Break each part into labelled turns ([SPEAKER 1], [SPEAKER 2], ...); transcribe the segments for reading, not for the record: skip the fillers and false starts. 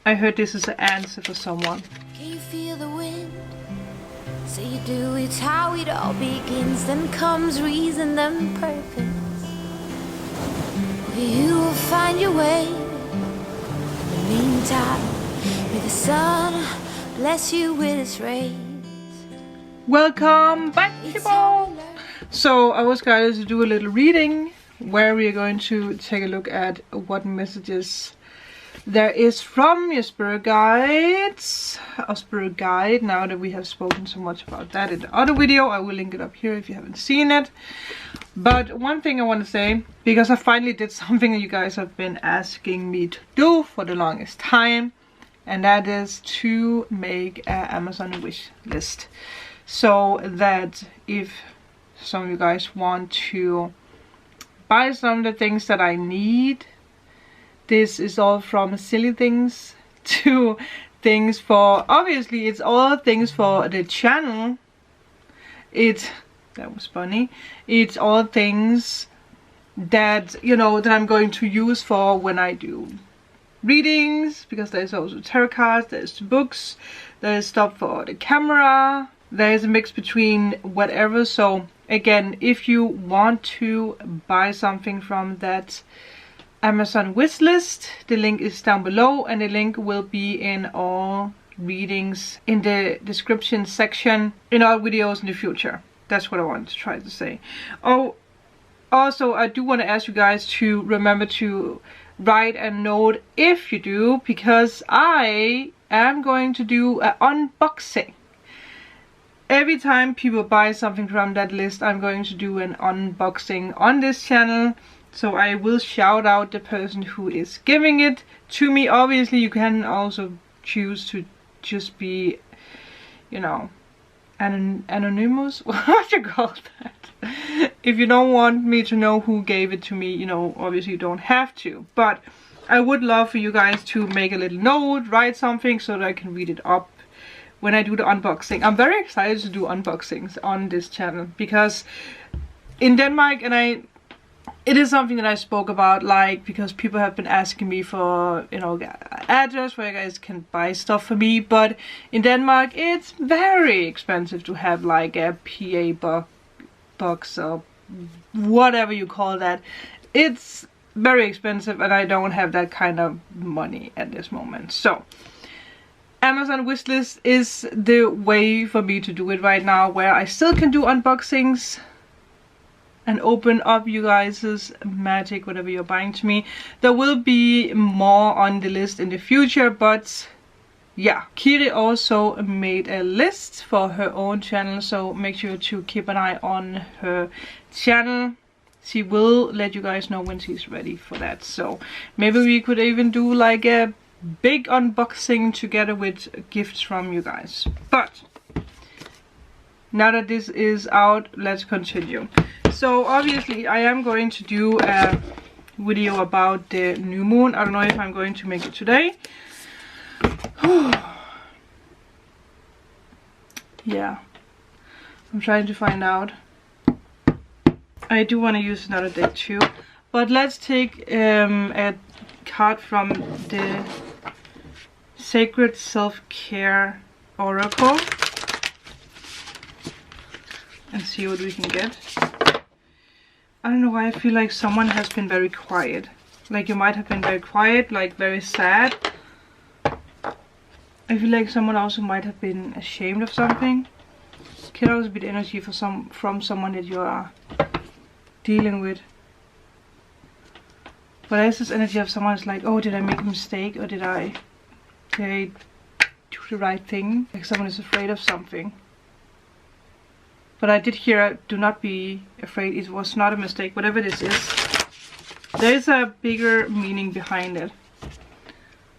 [SPEAKER 1] I heard this is an answer for someone.
[SPEAKER 2] Can you feel the wind? Say you do, it's how it all begins. Then comes reason, then purpose. You will find your way. In the meantime, may the sun bless you with its rays.
[SPEAKER 1] Welcome back, people! So I was guided to do a little reading where we are going to take a look at what messages there is from your spirit guides or spirit guide. Now that we have spoken so much about that in the other video, I will link it up here if you haven't seen it. But one thing I want to say, because I finally did something that you guys have been asking me to do for the longest time, and that is to make an Amazon wish list, so that if some of you guys want to buy some of the things that I need, this is all from silly things to things for, obviously it's all things for the channel. That was funny. It's all things that, you know, that I'm going to use for when I do readings, because there's also tarot cards, there's books, there's stuff for the camera, there's a mix between whatever. So again, if you want to buy something from that Amazon wish list, the link is down below, and the link will be in all readings in the description section in all videos in the future. That's what I wanted to try to say. Oh, also I do want to ask you guys to remember to write a note if you do, because I am going to do an unboxing. Every time people buy something from that list, I'm going to do an unboxing on this channel. So I will shout out the person who is giving it to me. Obviously you can also choose to just be, you know, anonymous. What you call that? If you don't want me to know who gave it to me, you know, obviously you don't have to. But I would love for you guys to make a little note, write something so that I can read it up when I do the unboxing. I'm very excited to do unboxings on this channel, because in Denmark, and it is something that I spoke about, like, because people have been asking me for, you know, address where you guys can buy stuff for me. But in Denmark, it's very expensive to have like a PA box or whatever you call that. It's very expensive, and I don't have that kind of money at this moment. So Amazon wishlist is the way for me to do it right now, where I still can do unboxings and open up you guys' magic, whatever you're buying to me. There will be more on the list in the future, but yeah. Kiri also made a list for her own channel, so make sure to keep an eye on her channel. She will let you guys know when she's ready for that. So maybe we could even do like a big unboxing together with gifts from you guys. But now that this is out, let's continue. So obviously I am going to do a video about the new moon. I don't know if I'm going to make it today. Yeah, I'm trying to find out. I do want to use another deck too, but let's take a card from the Sacred Self-Care Oracle and see what we can get. I don't know why I feel like someone has been very quiet. Like you might have been very quiet, like very sad. I feel like someone also might have been ashamed of something. Can also be the energy for from someone that you are dealing with. But there's this energy of someone who's like, oh, did I make a mistake, or did I do the right thing? Like someone is afraid of something. But I did hear, do not be afraid, it was not a mistake, whatever this is. There is a bigger meaning behind it.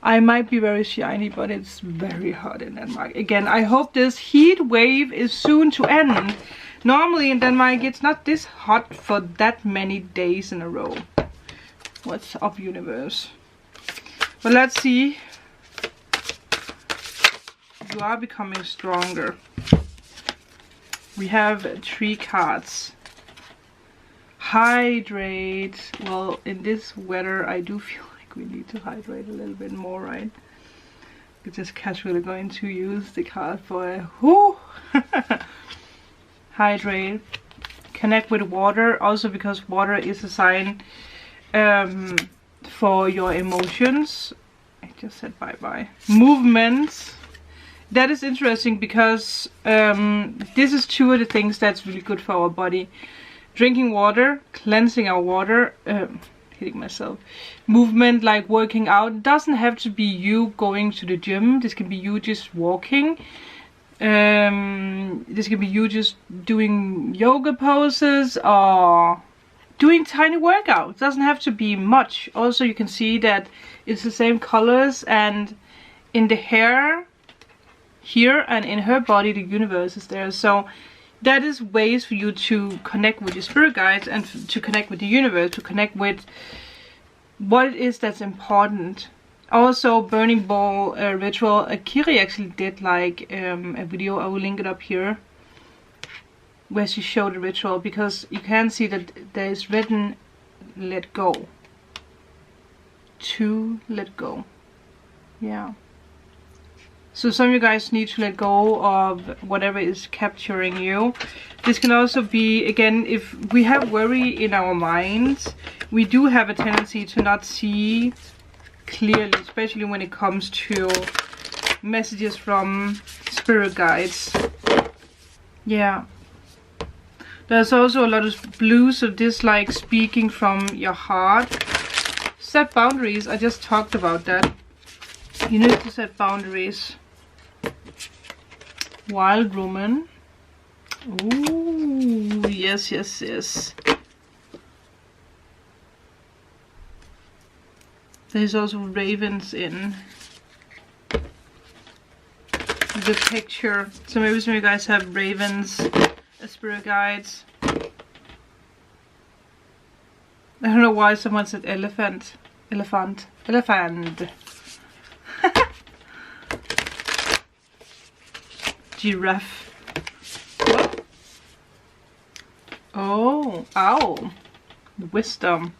[SPEAKER 1] I might be very shiny, but it's very hot in Denmark. Again, I hope this heat wave is soon to end. Normally in Denmark, it's not this hot for that many days in a row. What's up, universe? But let's see. You are becoming stronger. We have 3 cards. Hydrate. Well, in this weather, I do feel like we need to hydrate a little bit more, right? just casually going to use the card for a whoo. Hydrate. Connect with water, also because water is a sign for your emotions. I just said bye-bye. Movements. That is interesting because this is two of the things that's really good for our body. Drinking water, cleansing our water, hitting myself. Movement, like working out, doesn't have to be you going to the gym. This can be you just walking. This can be you just doing yoga poses or doing tiny workouts. It doesn't have to be much. Also, you can see that it's the same colors, and in the hair here and in her body the universe is there. So that is ways for you to connect with your spirit guides and to connect with the universe, to connect with what it is that's important. Also, burning ball ritual. Kiri actually did like a video, I will link it up here, where she showed the ritual, because you can see that there is written let go. To let go. Yeah. So some of you guys need to let go of whatever is capturing you. This can also be, again, if we have worry in our minds, we do have a tendency to not see clearly, especially when it comes to messages from spirit guides. Yeah. There's also a lot of blues of this, like speaking from your heart. Set boundaries. I just talked about that. You need to set boundaries. Wild woman. Ooh, yes, yes, yes. There's also ravens in the picture. So maybe some of you guys have ravens as spirit guides. I don't know why someone said elephant. Elephant. Elephant. Giraffe. What? Oh, owl. Wisdom.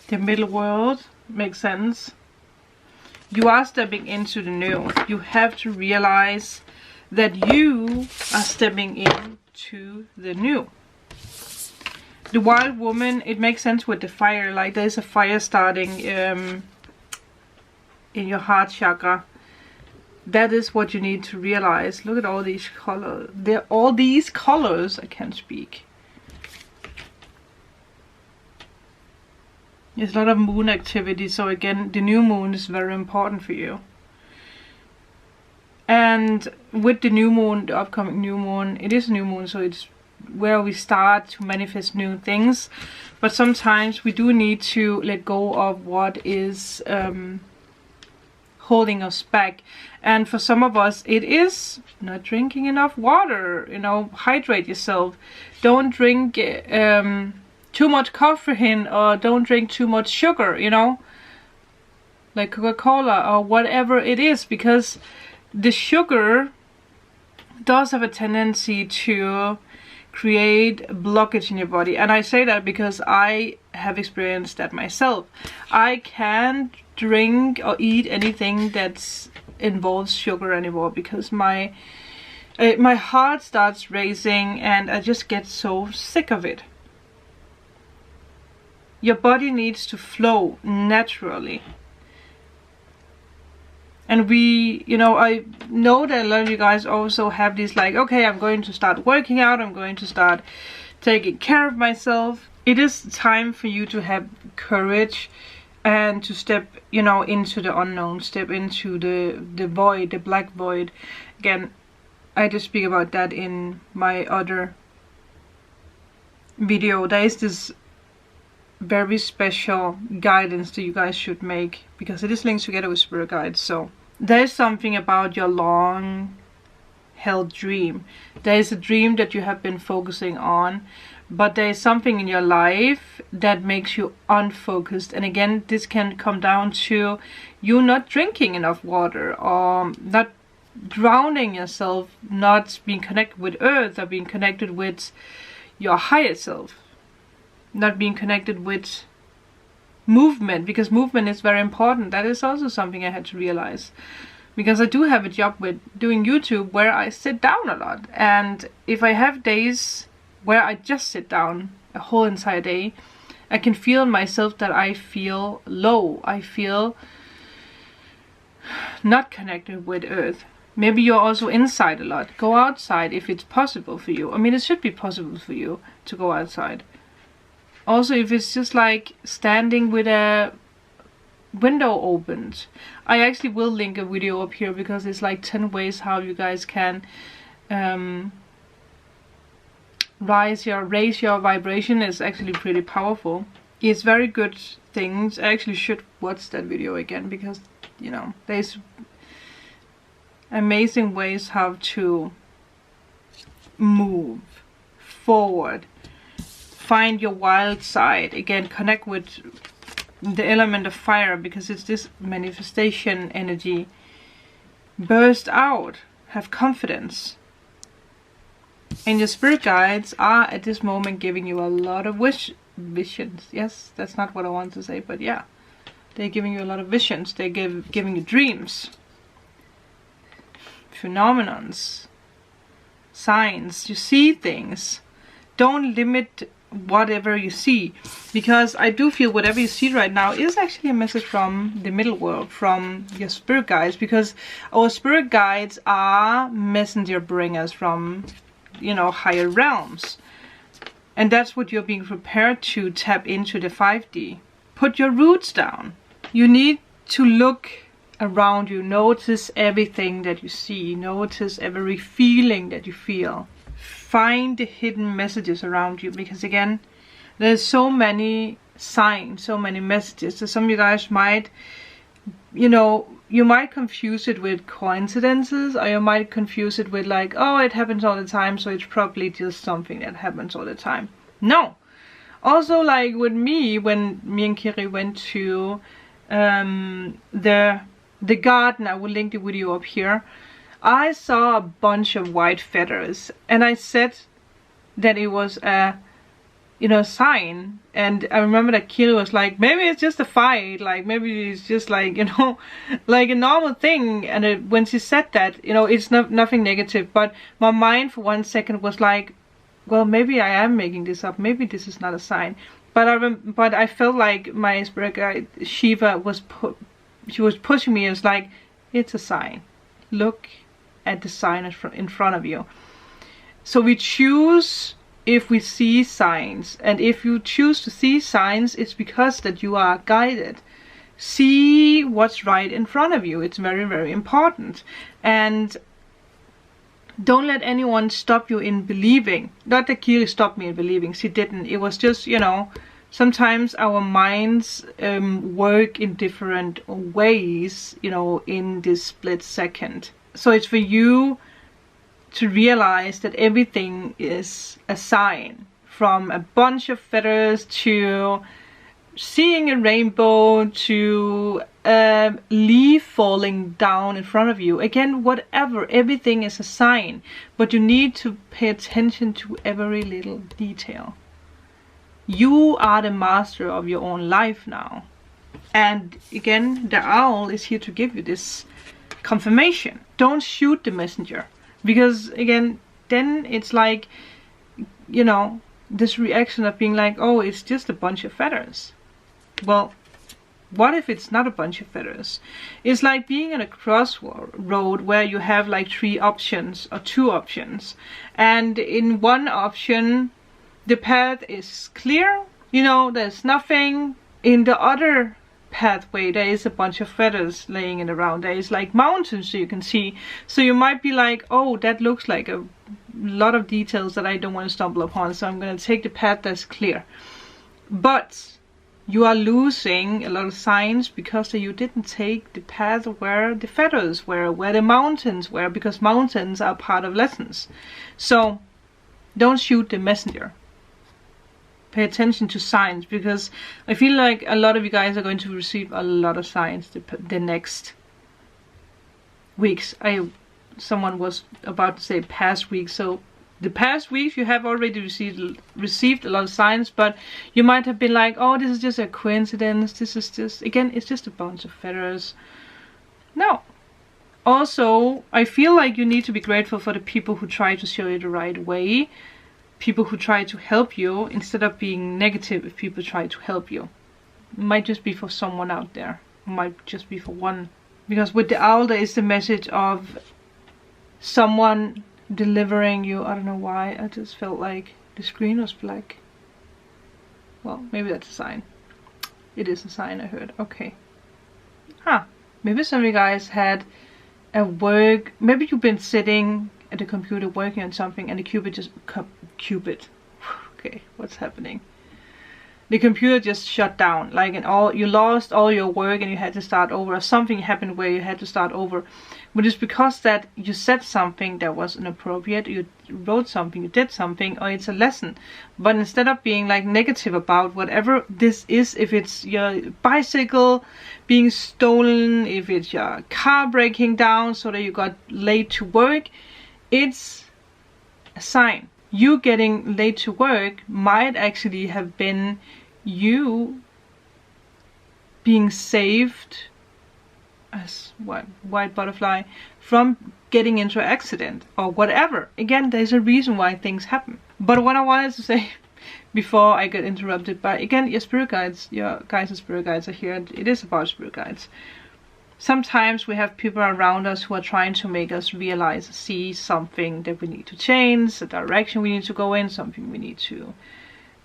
[SPEAKER 1] The middle world makes sense. You are stepping into the new. You have to realize that you are stepping into the new. The wild woman, it makes sense with the fire. Like there's a fire starting in your heart chakra. That is what you need to realize. Look at all these colors. They're all these colors. I can't speak. There's a lot of moon activity. So again, the new moon is very important for you. And with the new moon, the upcoming new moon, it is a new moon, so it's where we start to manifest new things. But sometimes we do need to let go of what is holding us back. And for some of us, it is not drinking enough water. You know, hydrate yourself. Don't drink too much caffeine, or don't drink too much sugar, you know, like Coca-Cola or whatever it is, because the sugar does have a tendency to create blockage in your body. And I say that because I have experienced that myself. I can't drink or eat anything that involves sugar anymore, because my heart starts racing and I just get so sick of it. Your body needs to flow naturally. And you know, I know that a lot of you guys also have this like, okay, I'm going to start working out, I'm going to start taking care of myself. It is time for you to have courage and to step, you know, into the unknown, step into the void, the black void. Again, I just speak about that in my other video. There is this very special guidance that you guys should make, because it is linked together with spirit guides. So there's something about your long held dream. There is a dream that you have been focusing on, but there is something in your life that makes you unfocused. And again, this can come down to you not drinking enough water, or not drowning yourself, not being connected with earth, or being connected with your higher self, not being connected with movement, because movement is very important. That is also something I had to realize, because I do have a job with doing YouTube where I sit down a lot, and if I have days where I just sit down a whole entire day, I can feel in myself that I feel low. I feel not connected with Earth. Maybe you're also inside a lot. Go outside if it's possible for you. I mean, it should be possible for you to go outside. Also, if it's just like standing with a window opened. I actually will link a video up here, because it's like 10 ways how you guys can raise your vibration. Is actually pretty powerful. It's very good things. I actually should watch that video again, because you know, there's amazing ways how to move forward, find your wild side again, connect with the element of fire, because it's this manifestation energy. Burst out, have confidence. And your spirit guides are at this moment giving you a lot of visions. Yes, that's not what I want to say, but yeah, they're giving you a lot of visions. They're giving you dreams, phenomenons, signs. You see things. Don't limit whatever you see, because I do feel whatever you see right now is actually a message from the middle world, from your spirit guides, because our spirit guides are messenger bringers from, you know, higher realms, and that's what you're being prepared to tap into, the 5D. Put your roots down. You need to look around you, notice everything that you see, notice every feeling that you feel. Find the hidden messages around you, because again, there's so many signs, so many messages. So some of you guys might, you know, you might confuse it with coincidences, or you might confuse it with like, oh, it happens all the time, so it's probably just something that happens all the time. No. Also, like with me, when me and Kiri went to the garden, I will link the video up here, I saw a bunch of white feathers, and I said that it was a, you know, sign. And I remember that Kiri was like, maybe it's just a fight, like maybe it's just like, you know, like a normal thing. And when she said that, you know, it's nothing negative, but my mind for 1 second was like, well, maybe I am making this up, maybe this is not a sign. But I felt like my spirit guide Shiva was pushing me. It was like, it's a sign. Look at the sign in front of you. So we choose if we see signs, and if you choose to see signs, it's because that you are guided. See what's right in front of you. It's very, very important. And don't let anyone stop you in believing. Not that Kiri stopped me in believing, she didn't. It was just, you know, sometimes our minds work in different ways, you know, in this split second. So it's for you to realize that everything is a sign, from a bunch of feathers to seeing a rainbow to a leaf falling down in front of you. Again, whatever, everything is a sign, but you need to pay attention to every little detail. You are the master of your own life now. And again, the owl is here to give you this confirmation. Don't shoot the messenger, because again, then it's like, you know, this reaction of being like, oh, it's just a bunch of feathers. Well, what if it's not a bunch of feathers? It's like being in a crossroad where you have like 3 options or 2 options, and in one option the path is clear, you know, there's nothing. In the other pathway there is a bunch of feathers laying it around. There is like mountains so you can see. So you might be like, oh, that looks like a lot of details that I don't want to stumble upon, so I'm going to take the path that's clear. But you are losing a lot of signs because you didn't take the path where the feathers were, where the mountains were, because mountains are part of lessons. So don't shoot the messenger. Pay attention to signs, because I feel like a lot of you guys are going to receive a lot of signs the next weeks. Someone was about to say past week, so the past weeks you have already received a lot of signs, but you might have been like, oh, this is just a coincidence, this is just, again, it's just a bunch of feathers. No. Also, I feel like you need to be grateful for the people who try to show you the right way, people who try to help you, instead of being negative if people try to help you. It might just be for someone out there, it might just be for one. Because with the owl there is the message of someone delivering you. I don't know why, I just felt like the screen was black. Well, maybe that's a sign. It is a sign, I heard. Okay. Huh. Maybe some of you guys had a work, maybe you've been sitting at the computer working on something and the Cupid just, okay, what's happening? The computer just shut down, like, and you lost all your work and you had to start over, or something happened where you had to start over. But it's because that you said something that was inappropriate, you wrote something, you did something, or it's a lesson. But instead of being like negative about whatever this is, if it's your bicycle being stolen, if it's your car breaking down so that you got late to work, it's a sign. You getting late to work might actually have been you being saved, as what, white butterfly, from getting into an accident or whatever. Again, there's a reason why things happen. But what I wanted to say before I get interrupted by, again, your spirit guides, your guides and spirit guides are here. It is about spirit guides. Sometimes we have people around us who are trying to make us realize, see something that we need to change, a direction we need to go in, something we need to,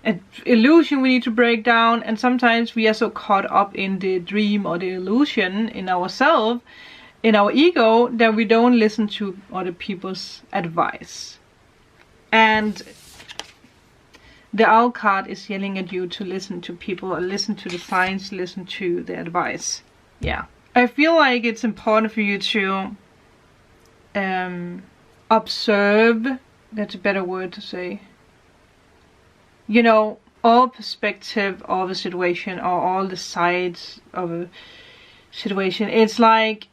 [SPEAKER 1] an illusion we need to break down. And sometimes we are so caught up in the dream or the illusion in ourselves, in our ego, that we don't listen to other people's advice. And the owl card is yelling at you to listen to people, or listen to the signs, listen to the advice. Yeah. I feel like it's important for you to observe, that's a better word to say, you know, all perspective of a situation, or all the sides of a situation. It's like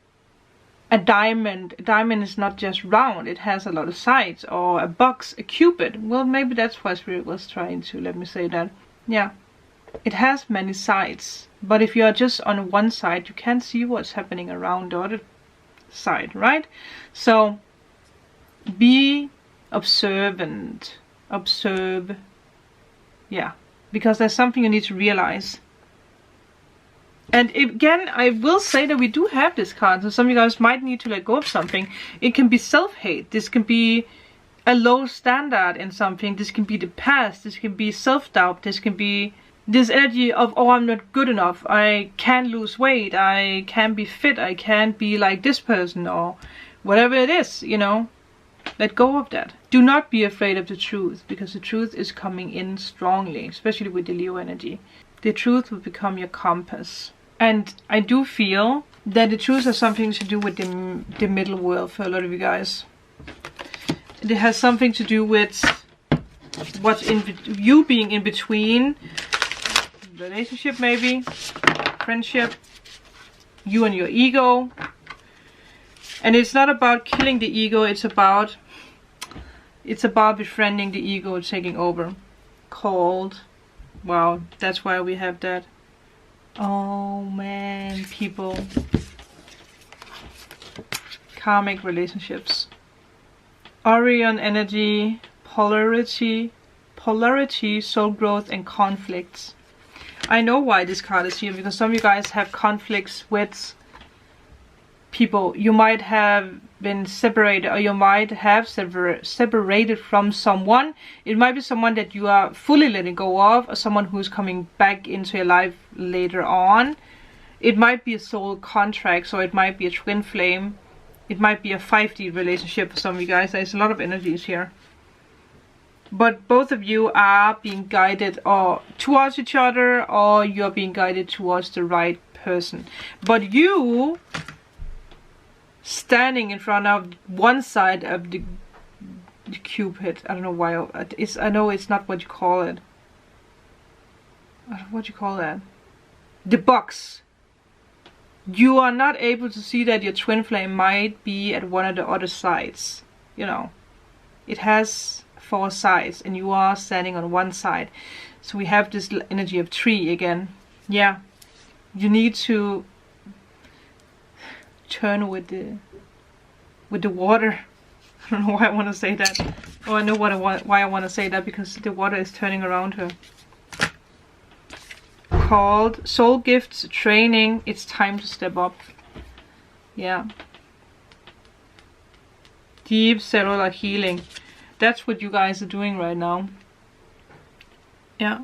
[SPEAKER 1] a diamond. A diamond is not just round, it has a lot of sides. Or a box, a cupid. Well, maybe that's why Spirit was trying to let me say that. Yeah, it has many sides. But if you are just on one side, you can't see what's happening around the other side, right? So be observant. Observe. Yeah, because there's something you need to realize. And again, I will say that we do have this card, so some of you guys might need to let go of something. It can be self-hate. This can be a low standard in something. This can be the past. This can be self-doubt. This can be this energy of, oh, I'm not good enough, I can't lose weight, I can't be fit, I can't be like this person, or whatever it is, you know. Let go of that. Do not be afraid of the truth, because the truth is coming in strongly, especially with the Leo energy. The truth will become your compass. And I do feel that the truth has something to do with the middle world for a lot of you guys. It has something to do with what's in you being in between. Relationship, maybe friendship, you and your ego. And it's not about killing the ego, it's about befriending the ego, taking over. Called, wow, that's why we have that. Oh man, people, karmic relationships, Orion energy, polarity, soul growth, and conflicts. I know why this card is here, because some of you guys have conflicts with people. You might have been separated, or you might have separated from someone. It might be someone that you are fully letting go of, or someone who's coming back into your life later on. It might be a soul contract, so it might be a twin flame. It might be a 5D relationship for some of you guys. There's a lot of energies here. But both of you are being guided or towards each other, or you're being guided towards the right person. But you standing in front of one side of the Cupid, I don't know why I know it's not what you call it. What do you call that? The box. You are not able to see that your twin flame might be at one of the other sides. You know, it has 4 sides, and you are standing on one side. So we have this energy of 3 again. Yeah, you need to turn with the water. I don't know why I want to say that. Oh, I know why I want to say that, because the water is turning around her. Called Soul Gifts Training. It's time to step up. Yeah. Deep cellular healing. That's what you guys are doing right now. Yeah.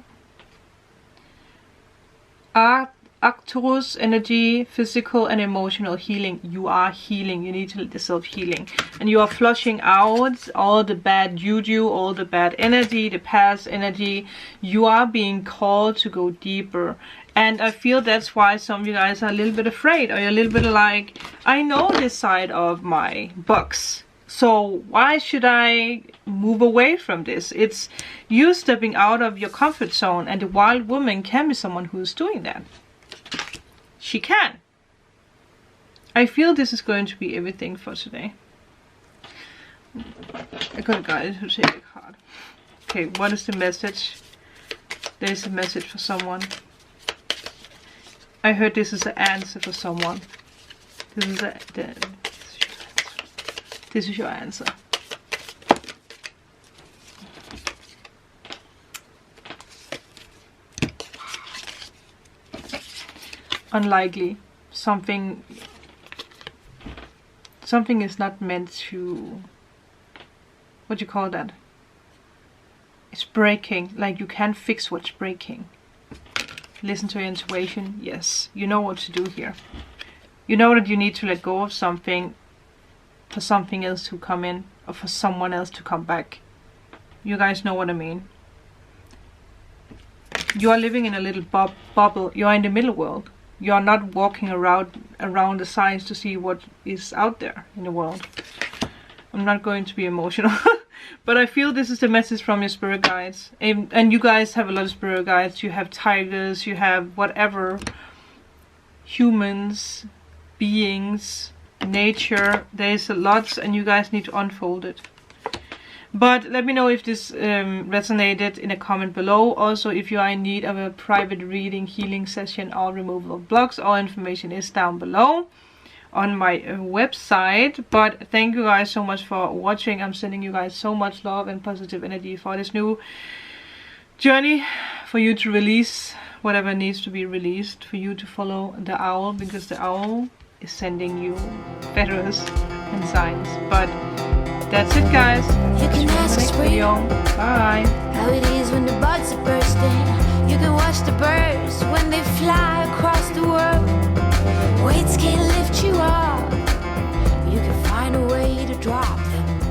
[SPEAKER 1] Arcturus energy, physical and emotional healing. You are healing. You need to let yourself healing. And you are flushing out all the bad juju, all the bad energy, the past energy. You are being called to go deeper. And I feel that's why some of you guys are a little bit afraid, or you're a little bit like, I know this side of my box, so why should I move away from this? It's you stepping out of your comfort zone, and the wild woman can be someone who's doing that. She can. I feel this is going to be everything for today. I got a guide to take a card. Okay, what is the message? There's a message for someone. I heard this is an answer for someone. This is your answer. Unlikely. Something is not meant to, what do you call that? It's breaking. Like you can't fix what's breaking. Listen to your intuition. Yes, you know what to do here. You know that you need to let go of something for something else to come in, or for someone else to come back. You guys know what I mean. You are living in a little bubble. You are in the middle world. You are not walking around the signs to see what is out there in the world. I'm not going to be emotional. But I feel this is the message from your spirit guides. And you guys have a lot of spirit guides. You have tigers, you have whatever. Humans, beings, nature. There's a lot, and you guys need to unfold it. But let me know if this resonated in a comment below. Also, if you are in need of a private reading, healing session, or removal of blocks, all information is down below on my website. But thank you guys so much for watching. I'm sending you guys so much love and positive energy for this new journey, for you to release whatever needs to be released, for you to follow the owl, because the owl is sending you feathers and signs. But that's it, guys.
[SPEAKER 2] You can ask spring
[SPEAKER 1] Bye.
[SPEAKER 2] how it is when the buds are bursting. You can watch the birds when they fly across the world. Weights can't lift you up. You can find a way to drop them.